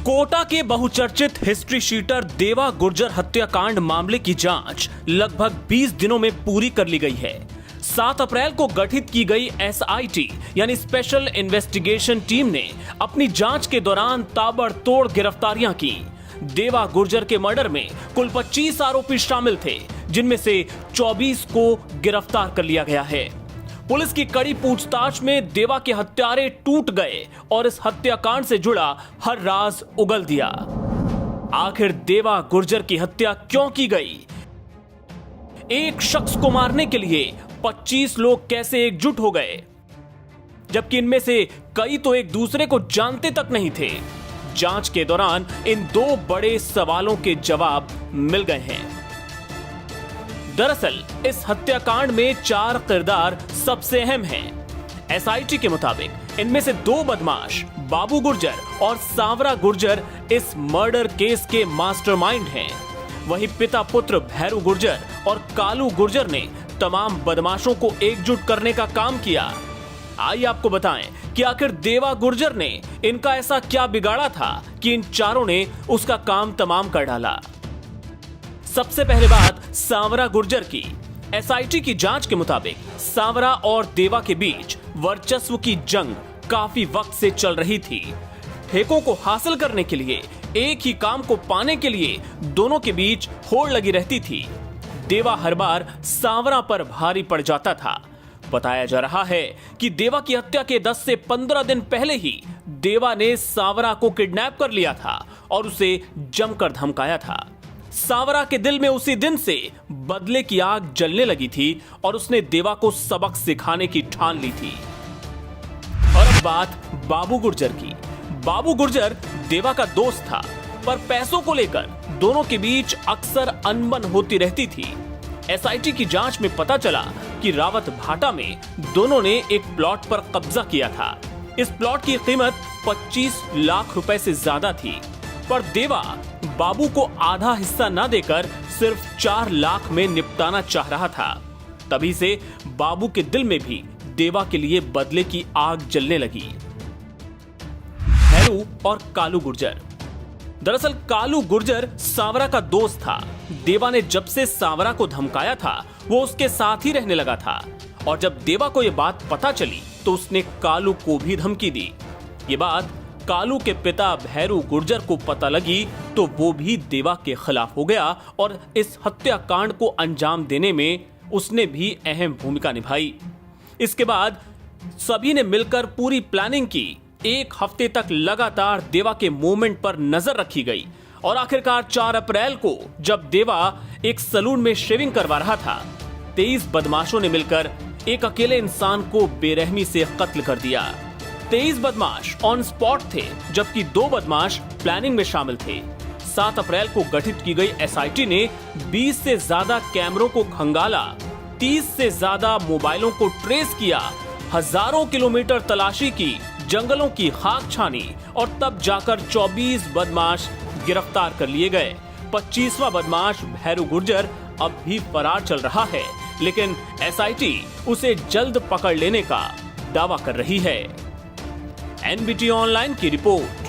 कोटा के बहुचर्चित history sheeter देवा गुर्जर हत्याकांड मामले की जांच लगभग 20 दिनों में पूरी कर ली गई है। 7 अप्रैल को गठित की गई एसआईटी यानी स्पेशल इन्वेस्टिगेशन टीम ने अपनी जांच के दौरान ताबड़तोड़ गिरफ्तारियां की। देवा गुर्जर के मर्डर में कुल 25 आरोपी शामिल थे, जिनमें से 24 को गिरफ्तार कर लिया गया है। पुलिस की कड़ी पूछताछ में देवा के हत्यारे टूट गए और इस हत्याकांड से जुड़ा हर राज उगल दिया। आखिर देवा गुर्जर की हत्या क्यों की गई? एक शख्स को मारने के लिए 25 लोग कैसे एकजुट हो गए, जबकि इनमें से कई तो एक दूसरे को जानते तक नहीं थे? जांच के दौरान इन 2 बड़े सवालों के जवाब मिल गए हैं। दरअसल इस हत्याकांड में 4 किरदार सबसे अहम हैं। एसआईटी के मुताबिक इनमें से 2 बदमाश बाबू गुर्जर और सांवरा गुर्जर इस मर्डर केस के मास्टरमाइंड हैं। वहीं पिता पुत्र भैरू गुर्जर और कालू गुर्जर ने तमाम बदमाशों को एकजुट करने का काम किया। आइए आपको बताएं कि आखिर देवा गुर्जर ने इनका ऐसा क्या बिगाड़ा था कि इन चारों ने उसका काम तमाम कर डाला। सबसे पहले बात सांवरा गुर्जर की। एसआईटी की जांच के मुताबिक सांवरा और देवा के बीच वर्चस्व की जंग काफी वक्त से चल रही थी। ठेकों को हासिल करने के लिए, एक ही काम को पाने के लिए दोनों के बीच होड़ लगी रहती थी। देवा हर बार सांवरा पर भारी पड़ जाता था। बताया जा रहा है कि देवा की हत्या के 10 से 15 दिन पहले ही देवा ने सांवरा को किडनैप कर लिया था और उसे जमकर धमकाया था। सांवरा के दिल में उसी दिन से बदले की आग जलने लगी थी और उसने देवा को सबक सिखाने की ठान ली थी। और अब बात बाबू गुर्जर की। बाबू गुर्जर देवा का दोस्त था, पर पैसों को लेकर दोनों के बीच अक्सर अनबन होती रहती थी। एसआईटी की जांच में पता चला कि रावत भाटा में दोनों ने एक प्लॉट पर कब्जा किया था। इस प्लॉट की कीमत 25 लाख रुपए से ज्यादा थी, पर देवा बाबू को आधा हिस्सा न देकर सिर्फ 4 लाख में निपटाना चाह रहा था। तभी से बाबू के दिल में भी देवा के लिए बदले की आग जलने लगी। भैरू और कालू गुर्जर। दरअसल कालू गुर्जर सांवरा का दोस्त था। देवा ने जब से सांवरा को धमकाया था, वो उसके साथ ही रहने लगा था। और जब देवा को यह बात पता चली तो उसने कालू को भी धमकी दी। ये बात कालू के पिता भैरू गुर्जर को पता लगी तो वो भी देवा के खिलाफ हो गया और इस हत्याकांड को अंजाम देने में उसने भी अहम भूमिका निभाई। इसके बाद सभी ने मिलकर पूरी प्लानिंग की। 1 हफ्ते तक लगातार देवा के मूवमेंट पर नजर रखी गई और आखिरकार 4 अप्रैल को जब देवा एक सैलून में शेविंग करवा रहा था, 23 बदमाशों ने मिलकर एक अकेले इंसान को बेरहमी से कत्ल कर दिया। 23 बदमाश ऑन स्पॉट थे, जबकि 2 बदमाश प्लानिंग में शामिल थे। 7 अप्रैल को गठित की गई एसआईटी ने 20 से ज्यादा कैमरों को खंगाला, 30 से ज्यादा मोबाइलों को ट्रेस किया, हजारों किलोमीटर तलाशी की, जंगलों की खाक छानी और तब जाकर 24 बदमाश गिरफ्तार कर लिए गए। 25वां बदमाश भैरू गुर्जर अब भी फरार चल रहा है, लेकिन एसआईटी उसे जल्द पकड़ लेने का दावा कर रही है। एनबीटी ऑनलाइन की रिपोर्ट।